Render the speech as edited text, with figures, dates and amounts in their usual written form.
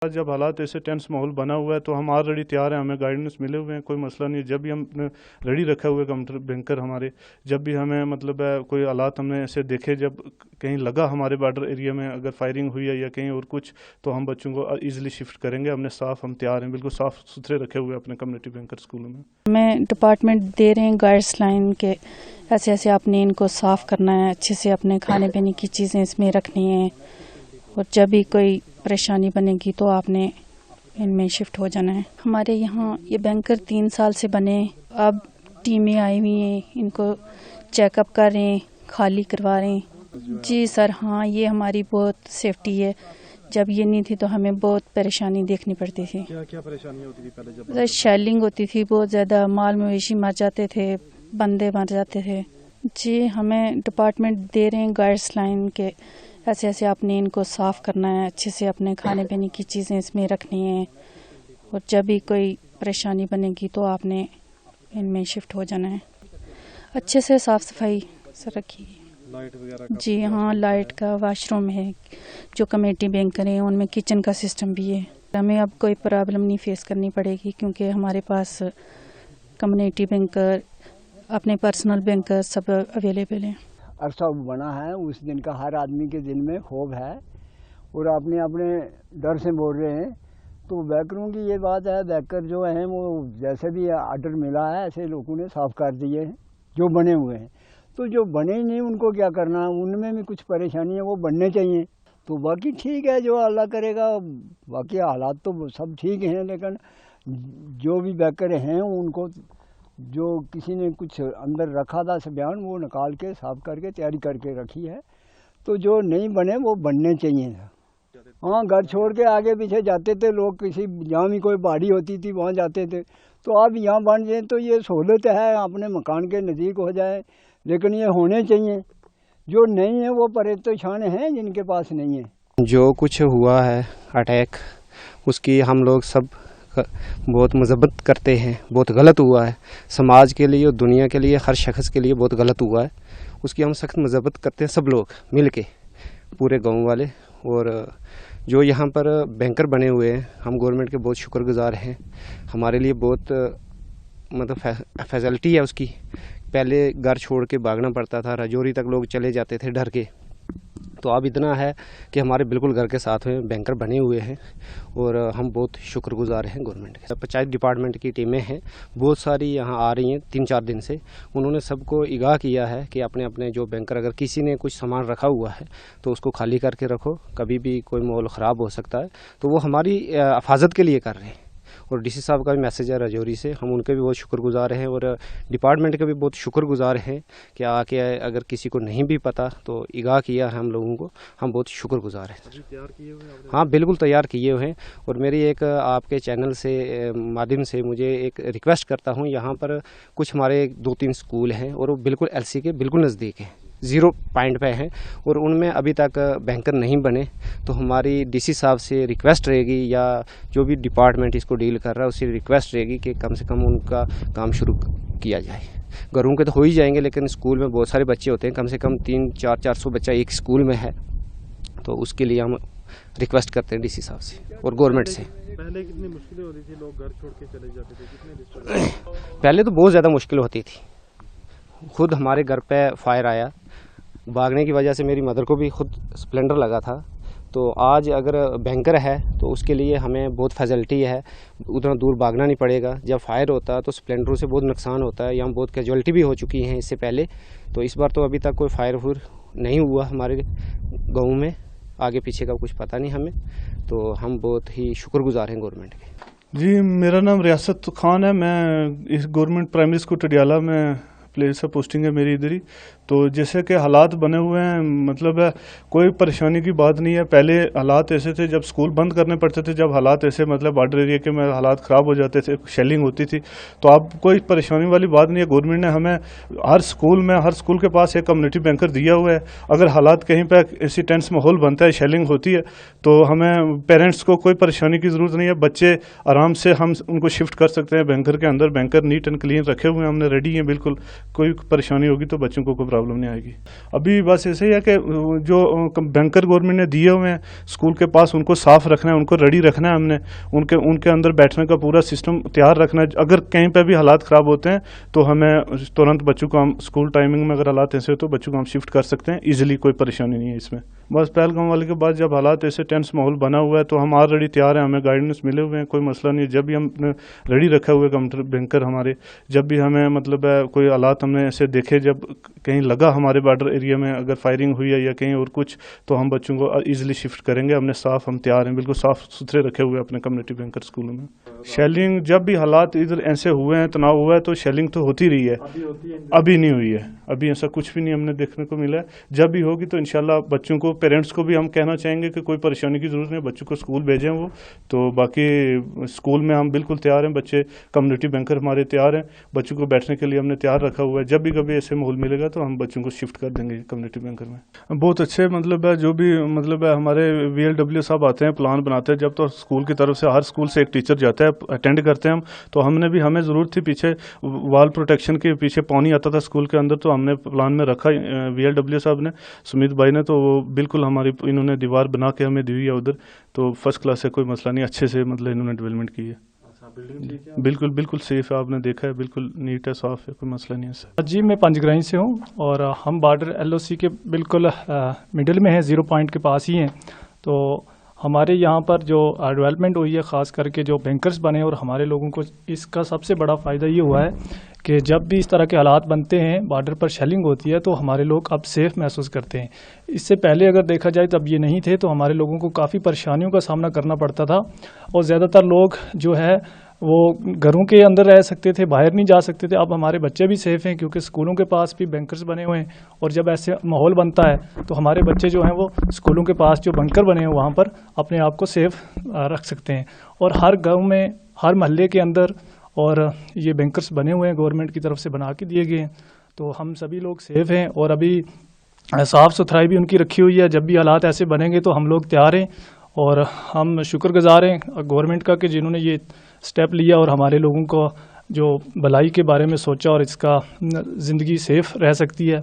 जब हालात ऐसे टेंस माहौल बना हुआ है तो हम ऑलरेडी तैयार हैं, हमें गाइडेंस मिले हुए हैं, कोई मसला नहीं है। जब भी हम रेडी रखे हुए काउंटर बैंकर हमारे, जब भी हमें मतलब है कोई हालात हमने ऐसे देखे, जब कहीं लगा हमारे बॉर्डर एरिया में अगर फायरिंग हुई है या कहीं और कुछ, तो हम बच्चों को ईजिली शिफ्ट करेंगे। हमने हम तैयार हैं, बिल्कुल साफ़ सुथरे रखे हुए अपने कम्युनिटी बैंकर स्कूलों में। हमें डिपार्टमेंट दे रहे हैं गाइडलाइन के ऐसे ऐसे आपने इनको साफ़ करना है, अच्छे से अपने खाने पीने की चीज़ें इसमें रखनी है, और जब भी कोई परेशानी बनेगी तो आपने इनमें शिफ्ट हो जाना है। हमारे यहाँ ये बैंकर 3 साल से बने, अब टीमें आई हुई हैं, इनको चेकअप कर रहे हैं, खाली करवा रहे हैं। जी सर, हाँ, ये हमारी बहुत सेफ्टी है। जब ये नहीं थी तो हमें बहुत परेशानी देखनी पड़ती थी। क्या क्या परेशानी होती थी पहले? जब शेलिंग होती थी बहुत ज़्यादा, माल मवेशी मर जाते थे, बंदे मर जाते थे। जी, हमें डिपार्टमेंट दे रहे हैं गाइडलाइन के ऐसे ऐसे आपने इनको साफ़ करना है, अच्छे से अपने खाने पीने की चीज़ें इसमें रखनी है, और जब भी कोई परेशानी बनेगी तो आपने इनमें शिफ्ट हो जाना है। अच्छे से साफ़ सफाई से रखिए। लाइट वगैरह? जी हाँ, लाइट का, वॉशरूम है, जो कमेटी बैंकर हैं उनमें किचन का सिस्टम भी है। हमें अब कोई प्रॉब्लम नहीं फेस करनी पड़ेगी, क्योंकि हमारे पास कम्युनिटी बैंकर, अपने पर्सनल बैंकर सब अवेलेबल हैं। अरसा बना है, उस दिन का हर आदमी के दिल में खौफ है और अपने अपने डर से बोल रहे हैं। तो बैंकरों की ये बात है, बैंकर जो हैं वो जैसे भी आर्डर मिला है ऐसे लोगों ने साफ़ कर दिए हैं जो बने हुए हैं। तो जो बने ही नहीं उनको क्या करना, उनमें भी कुछ परेशानी है, वो बनने चाहिए। तो बाकी ठीक है, जो अल्लाह करेगा। बाकी हालात तो सब ठीक हैं, लेकिन जो भी बैंकर हैं उनको जो किसी ने कुछ अंदर रखा था बयान, वो निकाल के साफ करके तैयारी करके रखी है। तो जो नहीं बने वो बनने चाहिए। हाँ, घर छोड़ के आगे पीछे जाते थे लोग, किसी जहाँ भी कोई बाड़ी होती थी वहाँ जाते थे। तो अब यहाँ बन जाए तो ये सहूलत है, अपने मकान के नज़दीक हो जाए, लेकिन ये होने चाहिए। जो नहीं है वो परेशान हैं जिनके पास नहीं है। जो कुछ हुआ है अटैक, उसकी हम लोग सब बहुत मजम्मत करते हैं। बहुत गलत हुआ है, समाज के लिए और दुनिया के लिए, हर शख्स के लिए बहुत गलत हुआ है। उसकी हम सख्त मजम्मत करते हैं, सब लोग मिल के, पूरे गांव वाले। और जो यहाँ पर बैंकर बने हुए हैं, हम गवर्नमेंट के बहुत शुक्रगुजार हैं। हमारे लिए बहुत मतलब फैसिलिटी है उसकी। पहले घर छोड़ के भागना पड़ता था, राजौरी तक लोग चले जाते थे डर के। तो अब इतना है कि हमारे बिल्कुल घर के साथ में बैंकर बने हुए हैं, और हम बहुत शुक्रगुजार हैं गवर्नमेंट के। पंचायत डिपार्टमेंट की टीमें हैं बहुत सारी, यहाँ आ रही हैं 3-4 दिन से। उन्होंने सबको आगाह किया है कि अपने अपने जो बैंकर, अगर किसी ने कुछ सामान रखा हुआ है तो उसको खाली करके रखो, कभी भी कोई माहौल ख़राब हो सकता है। तो वो हमारी हिफाजत के लिए कर रहे हैं। और डीसी साहब का भी मैसेज है राजौरी से, हम उनके भी बहुत शुक्रगुजार हैं, और डिपार्टमेंट के भी बहुत शुक्रगुजार हैं कि आके अगर किसी को नहीं भी पता तो आगाह किया है हम लोगों को। हम बहुत शुक्रगुजार हैं। तैयार किए हुए हैं? हाँ, बिल्कुल तैयार किए हुए हैं। और मेरी एक आपके चैनल से माध्यम से मुझे एक रिक्वेस्ट करता हूँ, यहाँ पर कुछ हमारे 2-3 स्कूल हैं और वो बिल्कुल एलसी के बिल्कुल नज़दीक हैं, 0 पॉइंट पे हैं, और उनमें अभी तक बैंकर नहीं बने। तो हमारी डीसी साहब से रिक्वेस्ट रहेगी, या जो भी डिपार्टमेंट इसको डील कर रहा है उससे रिक्वेस्ट रहेगी कि कम से कम उनका काम शुरू किया जाए। घरों के तो हो ही जाएंगे, लेकिन स्कूल में बहुत सारे बच्चे होते हैं, कम से कम 300-400 बच्चा एक स्कूल में है। तो उसके लिए हम रिक्वेस्ट करते हैं डीसी साहब से और गवर्नमेंट से। पहले कितनी मुश्किलें होती थी, लोग घर छोड़ के चले जाते थे, कितने डिस्टर्ब? पहले तो बहुत ज़्यादा मुश्किल होती थी। खुद हमारे घर पे फायर आया, भागने की वजह से मेरी मदर को भी खुद स्प्लेंडर लगा था। तो आज अगर बैंकर है तो उसके लिए हमें बहुत फैसिलिटी है, उतना दूर भागना नहीं पड़ेगा। जब फायर होता है तो स्प्लेंडरों से बहुत नुकसान होता है, यहाँ बहुत कैजुअलिटी भी हो चुकी हैं इससे पहले। तो इस बार तो अभी तक कोई फायर नहीं हुआ हमारे गाँव में, आगे पीछे का कुछ पता नहीं हमें। तो हम बहुत ही शुक्रगुजार हैं गवर्नमेंट के। जी, मेरा नाम रियासत खान है, मैं इस गवर्नमेंट प्राइमरी स्कूल टडियाला में प्लेस है, पोस्टिंग है मेरी इधर ही। तो जैसे कि हालात बने हुए हैं, मतलब है कोई परेशानी की बात नहीं है। पहले हालात ऐसे थे जब स्कूल बंद करने पड़ते थे, जब हालात ऐसे मतलब बॉर्डर एरिया के में हालात ख़राब हो जाते थे, शेलिंग होती थी। तो अब कोई परेशानी वाली बात नहीं है। गवर्नमेंट ने हमें हर स्कूल के पास एक कम्युनिटी बैंकर दिया हुआ है। अगर हालात कहीं पर ऐसी टेंस माहौल बनता है, शेलिंग होती है, तो हमें पेरेंट्स को कोई परेशानी की ज़रूरत नहीं है। बच्चे आराम से हम उनको शिफ्ट कर सकते हैं बैंकर के अंदर। बैंकर नीट एंड क्लीन रखे हुए हैं हमने, रेडी हैं बिल्कुल। कोई परेशानी होगी तो बच्चों को घबराओ प्रॉब्लम नहीं आएगी। अभी बस ऐसे ही है कि जो बैंकर गवर्नमेंट ने दिए हुए हैं स्कूल के पास, उनको साफ रखना है, उनको रेडी रखना है हमने, उनके अंदर बैठने का पूरा सिस्टम तैयार रखना है। अगर कहीं पे भी हालात ख़राब होते हैं तो हमें तुरंत बच्चों को हम स्कूल टाइमिंग में, अगर हालात ऐसे हो तो बच्चों को हम शिफ्ट कर सकते हैं ईजिली, कोई परेशानी नहीं है इसमें। बस पहलगाम वाले के बाद जब हालात ऐसे टेंस माहौल बना हुआ है तो हम ऑलरेडी तैयार हैं, हमें गाइडेंस मिले हुए हैं, कोई मसला नहीं है। जब भी हम रेडी रखे हुए काउंटर बैंकर हमारे, जब भी हमें मतलब है कोई हालात हमने ऐसे देखे, जब कहीं लगा हमारे बॉर्डर एरिया में अगर फायरिंग हुई है या कहीं और कुछ, तो हम बच्चों को ईजिली शिफ्ट करेंगे। हम तैयार हैं, बिल्कुल साफ सुथरे रखे हुए अपने कम्युनिटी बैंकर स्कूलों में। शेलिंग जब भी हालात इधर ऐसे हुए हैं, तनाव हुआ है, तो शेलिंग तो होती रही है, अभी नहीं हुई है, अभी ऐसा कुछ भी नहीं हमने देखने को मिला है। जब भी होगी तो इंशाल्लाह बच्चों को, पेरेंट्स को भी हम कहना चाहेंगे कि कोई परेशानी की जरूरत नहीं, बच्चों को स्कूल भेजें वो। तो बाकी स्कूल में हम बिल्कुल तैयार हैं, बच्चे कम्युनिटी बैंकर हमारे तैयार हैं, बच्चों को बैठने के लिए हमने तैयार रखा हुआ है। जब भी कभी ऐसे माहौल मिलेगा तो हम बच्चों को शिफ्ट कर देंगे कम्युनिटी बैंकर में। बहुत अच्छे मतलब है, जो भी मतलब है हमारे VLW साहब आते हैं, प्लान बनाते हैं। जब तो स्कूल की तरफ से हर स्कूल से एक टीचर जाता है, अटेंड करते हैं हम। तो हमें ज़रूरत थी पीछे वॉल प्रोटेक्शन के पीछे पानी आता था स्कूल के अंदर, तो हमने प्लान में रखा VLW साहब ने, सुमित भाई ने, तो वो बिल्कुल हमारी इन्होंने दीवार बना के हमें दी हुई है उधर। तो फर्स्ट क्लास है, कोई मसला नहीं, अच्छे से मतलब इन्होंने डेवलपमेंट की है। बिल्कुल बिल्कुल सेफ है, आपने देखा है, बिल्कुल नीट है, साफ है, कोई मसला नहीं है सर। जी मैं पंजग्राही से हूँ और हम बॉर्डर LOC के बिल्कुल मिडिल में हैं, 0 पॉइंट के पास ही हैं। तो हमारे यहाँ पर जो डेवलपमेंट हुई है, ख़ास करके जो बैंकर्स बने, और हमारे लोगों को इसका सबसे बड़ा फ़ायदा ये हुआ है कि जब भी इस तरह के हालात बनते हैं, बॉर्डर पर शेलिंग होती है, तो हमारे लोग अब सेफ़ महसूस करते हैं। इससे पहले अगर देखा जाए तब ये नहीं थे, तो हमारे लोगों को काफ़ी परेशानियों का सामना करना पड़ता था। और ज़्यादातर लोग जो है वो घरों के अंदर रह सकते थे, बाहर नहीं जा सकते थे। अब हमारे बच्चे भी सेफ़ हैं क्योंकि स्कूलों के पास भी बैंकर्स बने हुए हैं। और जब ऐसे माहौल बनता है तो हमारे बच्चे जो हैं वो स्कूलों के पास जो बंकर बने हैं वहाँ पर अपने आप को सेफ़ रख सकते हैं। और हर गांव में, हर महल्ले के अंदर और ये बैंकर्स बने हुए हैं, गवर्नमेंट की तरफ से बना के दिए गए हैं। तो हम सभी लोग सेफ़ हैं और अभी साफ़ सुथराई भी उनकी रखी हुई है। जब भी हालात ऐसे बनेंगे तो हम लोग तैयार हैं और हम शुक्रगुजार हैं गवर्नमेंट का कि जिन्होंने ये स्टेप लिया और हमारे लोगों को जो भलाई के बारे में सोचा और इसका ज़िंदगी सेफ़ रह सकती है।